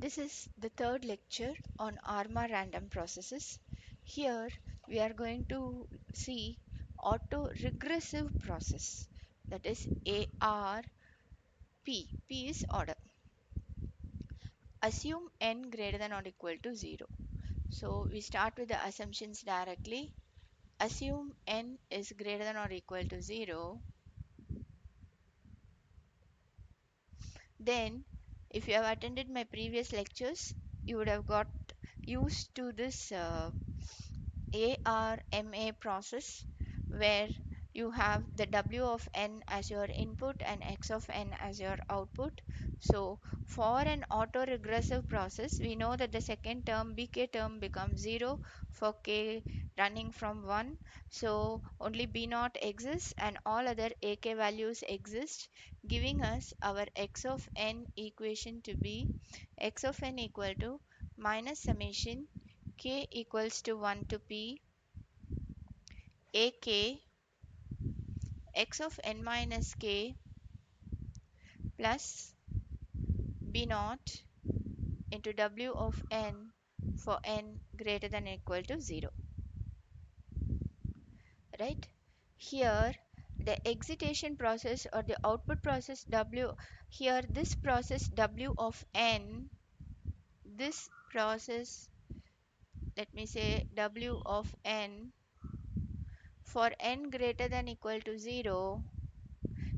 This is the third lecture on ARMA random processes. Here we are going to see autoregressive process, that is ARP. P is order. Assume n greater than or equal to 0. So we start with the assumptions directly. Assume n is greater than or equal to 0. Then if you have attended my previous lectures, you would have got used to this ARMA process, where you have the W of n as your input and X of n as your output. So for an autoregressive process, we know that the second term BK term becomes 0 for K running from 1. So only B0 exists and all other AK values exist, giving us our X of n equation to be X of n equal to minus summation K equals to 1 to P AK X of n minus K plus B naught into W of n for n greater than or equal to 0. Right? Here the excitation process or the output process W, here this process W of n, this process, let me say W of n for n greater than or equal to 0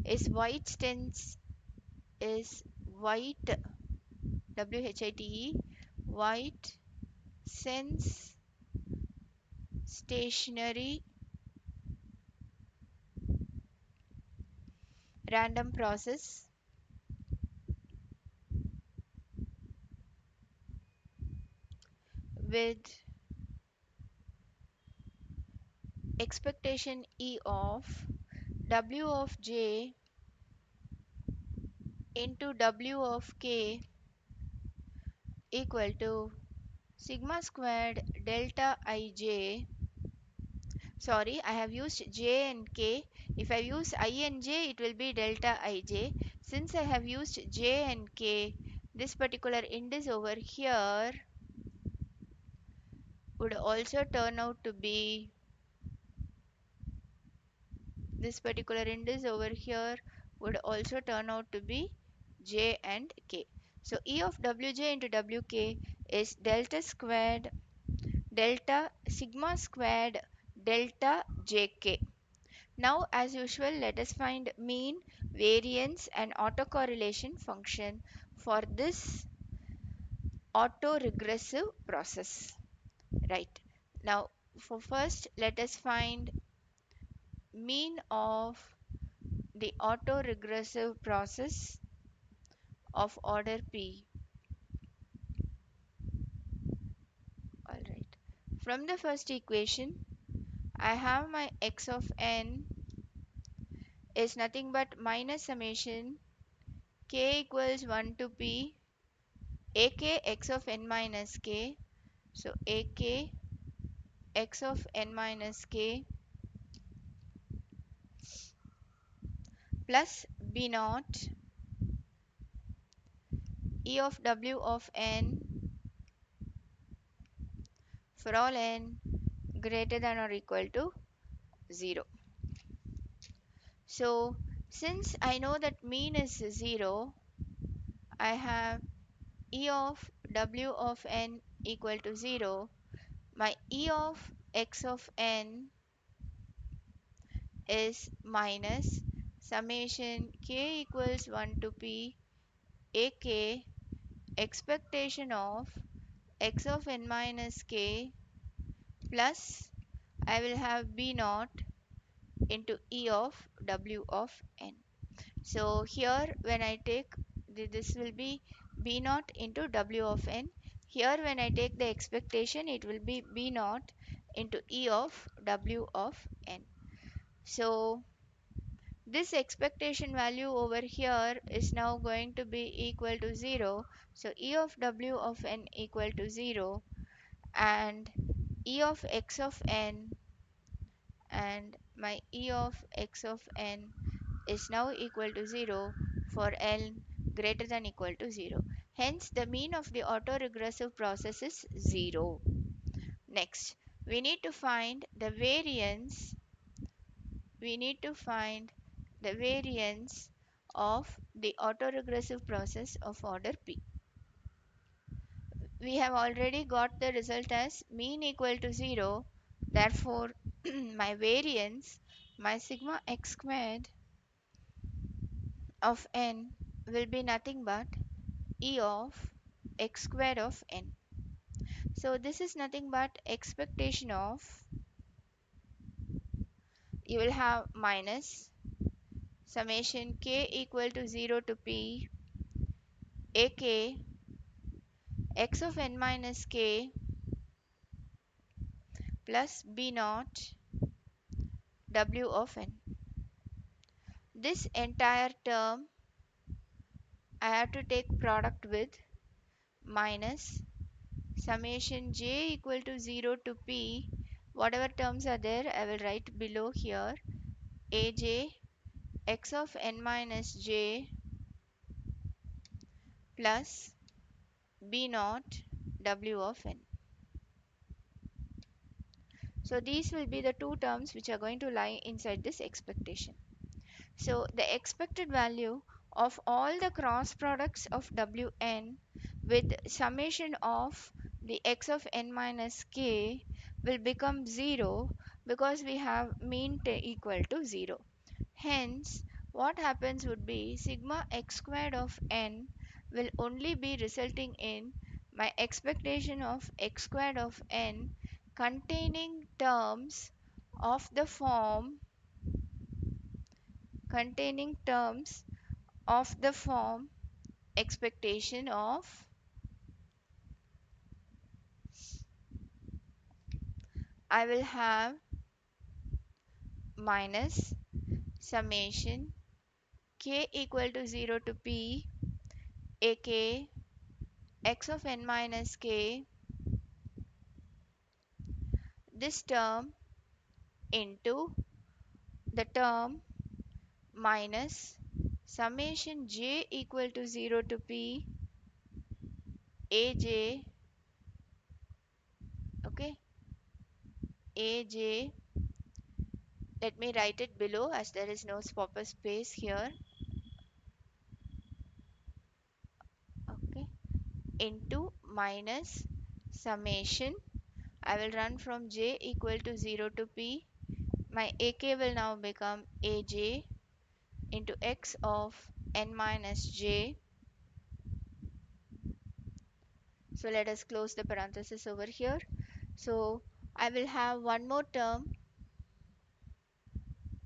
is white WHITE white sense stationary random process with expectation E of W of j into W of k equal to sigma squared delta ij. Sorry, I have used j and k. If I use I and j, it will be delta ij. Since I have used j and k, this particular index over here would also turn out to be, this particular index over here would also turn out to be j and k. So E of wj into wk is delta sigma squared delta jk. Now as usual, let us find mean, variance and autocorrelation function for this autoregressive process. Right. Now for first, let us find mean of the autoregressive process of order P. Alright. From the first equation, I have my X of n is nothing but minus summation K equals 1 to P AK X of n minus K. So AK X of n minus K plus B naught E of W of n for all n greater than or equal to 0. So since I know that mean is 0, I have E of W of n equal to 0. My E of X of n is minus summation K equals 1 to P AK expectation of X of n minus K plus I will have B naught into E of W of n. So here when I take this will be B naught into W of n. Here when I take the expectation, it will be B naught into E of W of n. So this expectation value over here is now going to be equal to 0. So E of W of n equal to 0 and E of X of n, and my E of X of n is now equal to 0 for n greater than equal to 0. Hence, the mean of the autoregressive process is 0. Next, we need to find the variance. We need to find the variance of the autoregressive process of order P. We have already got the result as mean equal to 0. Therefore, my variance, my sigma x squared of n will be nothing but E of x squared of n. So this is nothing but expectation of, you will have minus summation k equal to 0 to p ak x of n minus k plus b naught w of n. This entire term I have to take product with minus summation j equal to 0 to p, whatever terms are there I will write below here, aj x of n minus j plus b naught w of n. So these will be the two terms which are going to lie inside this expectation. So the expected value of all the cross products of Wn with summation of the x of n minus k will become 0 because we have mean equal to 0. Hence, what happens would be sigma x squared of n will only be resulting in my expectation of x squared of n containing terms of the form containing terms of the form expectation of I will have minus summation k equal to 0 to p ak x of n minus k, this term into the term minus summation j equal to 0 to p aj, okay, aj, let me write it below as there is no proper space here, okay, into minus summation, I will run from j equal to 0 to p, my ak will now become aj into x of n minus j. So let us close the parenthesis over here. So I will have one more term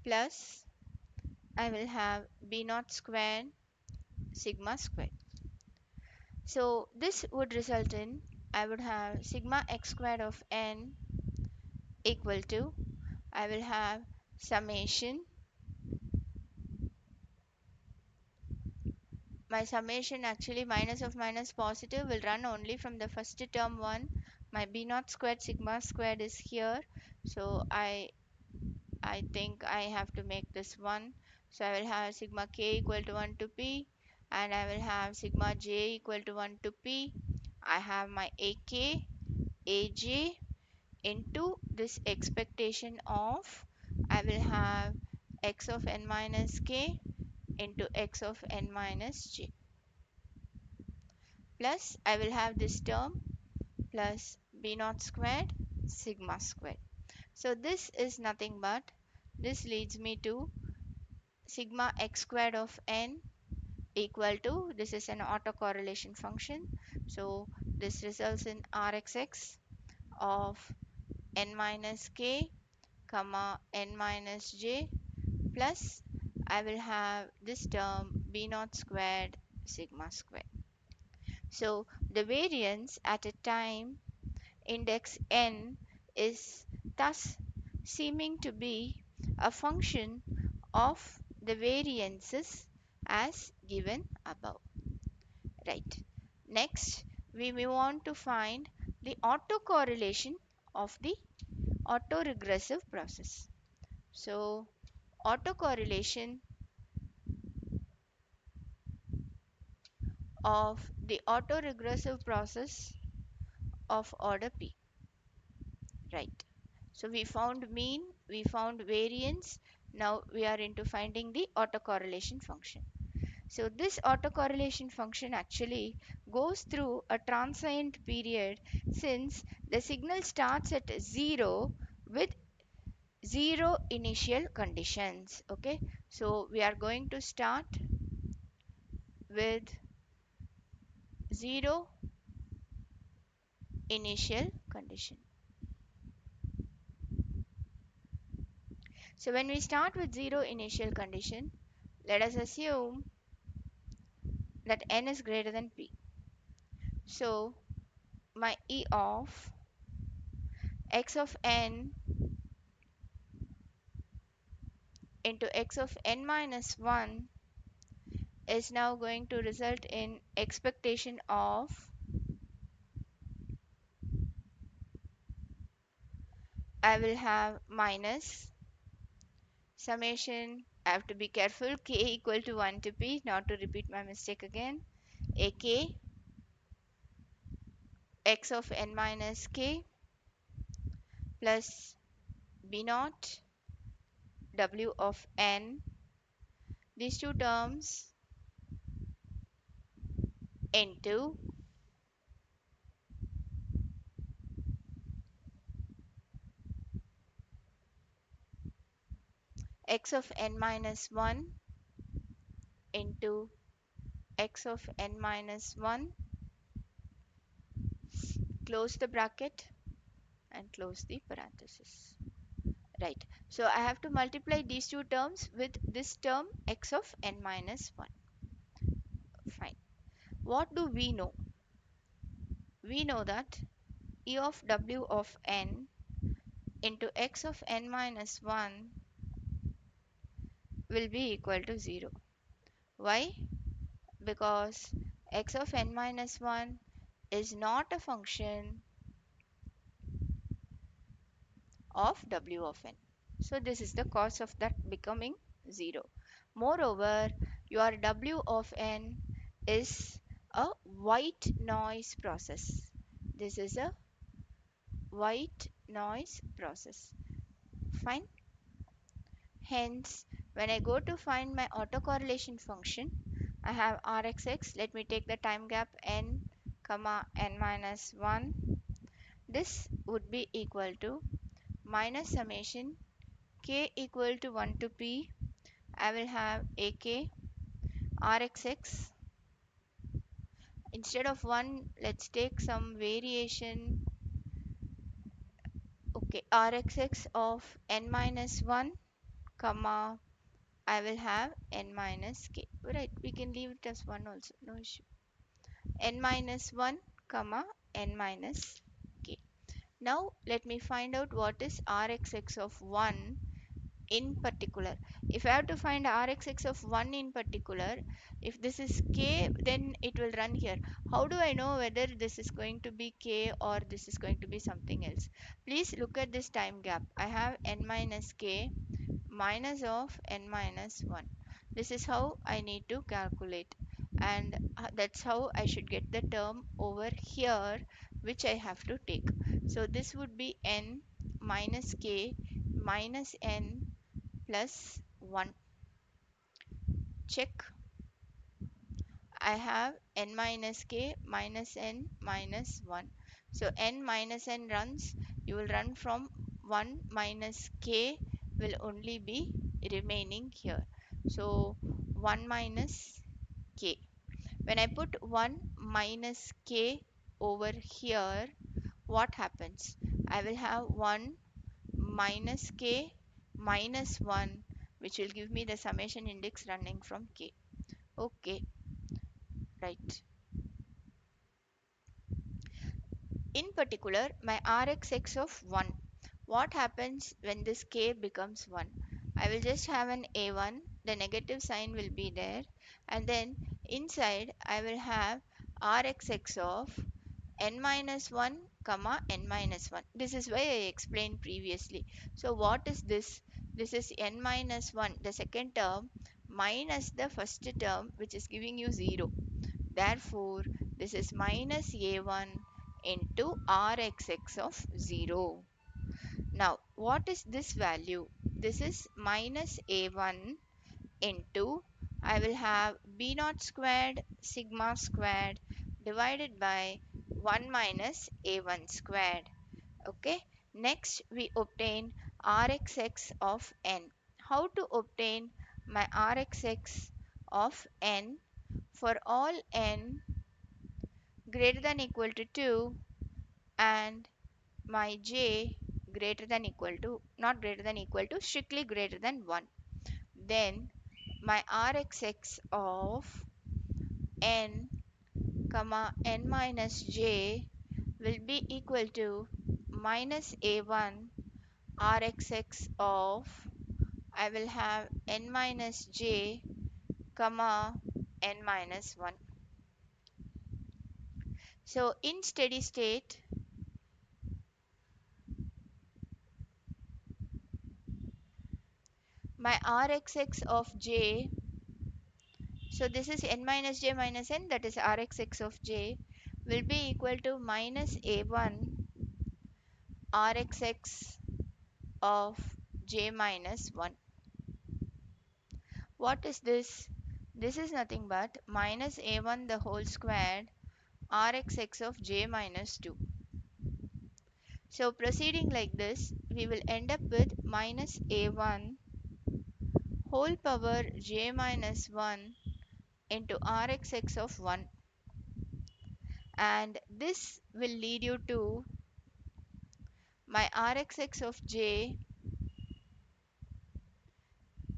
plus I will have b naught squared sigma squared. So this would result in I would have sigma x squared of n equal to I will have summation, my summation actually minus of minus positive will run only from the first term 1, my b naught squared sigma squared is here, so I think I have to make this 1, so I will have sigma k equal to 1 to p and I will have sigma j equal to 1 to p. I have my ak aj into this expectation of I will have x of n minus k into x of n minus j plus I will have this term plus b naught squared sigma squared. So this is nothing but this leads me to sigma x squared of n equal to, this is an autocorrelation function, so this results in rxx of n minus k comma n minus j plus I will have this term b naught squared sigma squared. So the variance at a time index n is thus seeming to be a function of the variances as given above. Right. Next, we move on to find the autocorrelation of the autoregressive process. So, autocorrelation of the autoregressive process of order P. Right. So we found mean, we found variance. Now we are into finding the autocorrelation function. So this autocorrelation function actually goes through a transient period, since the signal starts at 0 with 0 initial conditions. Okay. So we are going to start with 0 initial condition. So when we start with 0 initial condition, let us assume that n is greater than p. So my E of x of n into x of n minus 1 is now going to result in expectation of I will have minus summation. I have to be careful, k equal to 1 to p, not to repeat my mistake again. Ak x of n minus k plus b naught w of n, these two terms, into x of n minus 1 into x of n minus 1, close the bracket and close the parenthesis. Right. So I have to multiply these two terms with this term x of n minus 1. Fine. What do we know? We know that E of w of n into x of n minus 1 will be equal to 0. Why? Because x of n minus 1 is not a function of w of n. So this is the cause of that becoming 0. Moreover, your w of n is a white noise process. This is a white noise process. Fine. Hence, when I go to find my autocorrelation function, I have Rxx. Let me take the time gap n comma n minus 1. This would be equal to minus summation k equal to 1 to p. I will have ak Rxx. Instead of 1, let's take some variation. Okay, Rxx of n minus 1 comma I will have n minus k. Right, we can leave it as 1 also, no issue. N minus 1 comma n minus k. Now let me find out what is Rxx of 1 in particular. If I have to find Rxx of 1 in particular, if this is k, then it will run here. How do I know whether this is going to be k or this is going to be something else? Please look at this time gap. I have n minus k minus of n minus 1. This is how I need to calculate, and that's how I should get the term over here which I have to take. So this would be n minus k minus n plus 1. Check. I have n minus k minus n minus 1. So n minus n runs, you will run from 1 minus k will only be remaining here. So 1 minus k. When I put 1 minus k over here, what happens? I will have 1 minus k minus 1, which will give me the summation index running from k. Okay, right. In particular, my Rxx of 1. What happens when this k becomes 1? I will just have an a1, the negative sign will be there, and then inside I will have Rxx of n minus 1 comma n minus 1. This is why I explained previously. So what is this? This is n minus 1, the second term, minus the first term, which is giving you 0. Therefore, this is minus a1 into rxx of 0. Now, what is this value? This is minus a1 into, I will have b naught squared sigma squared divided by 1 minus a1 squared. Okay. Next, we obtain rxx of n. How to obtain my rxx of n for all n greater than equal to 2 and my j greater than equal to, not greater than equal to, strictly greater than 1. Then my rxx of n comma n minus j will be equal to minus a1 rxx of, I will have n minus j comma n minus 1. So in steady state, my rxx of j, so this is n minus j minus n, that is rxx of j, will be equal to minus a1 rxx of j minus 1. What is this? This is nothing but minus a1 the whole squared rxx of j minus 2. So proceeding like this, we will end up with minus a1 whole power j minus 1 into rxx of 1, and this will lead you to my rxx of j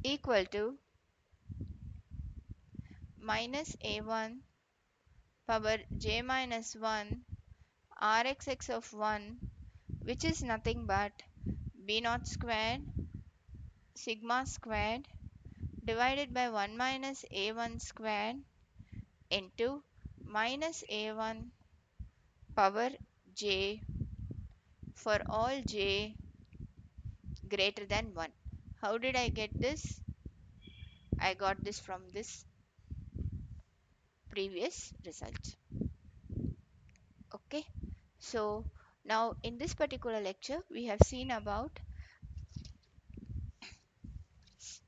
equal to minus a1 power j minus 1 rxx of 1, which is nothing but b naught squared sigma squared divided by 1 minus a1 squared into minus a1 power j for all j greater than 1. How did I get this? I got this from this previous result. Okay. So now in this particular lecture, we have seen about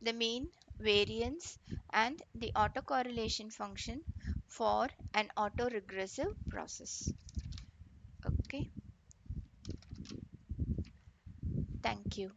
the mean, variance, and the autocorrelation function for an autoregressive process. Okay. Thank you.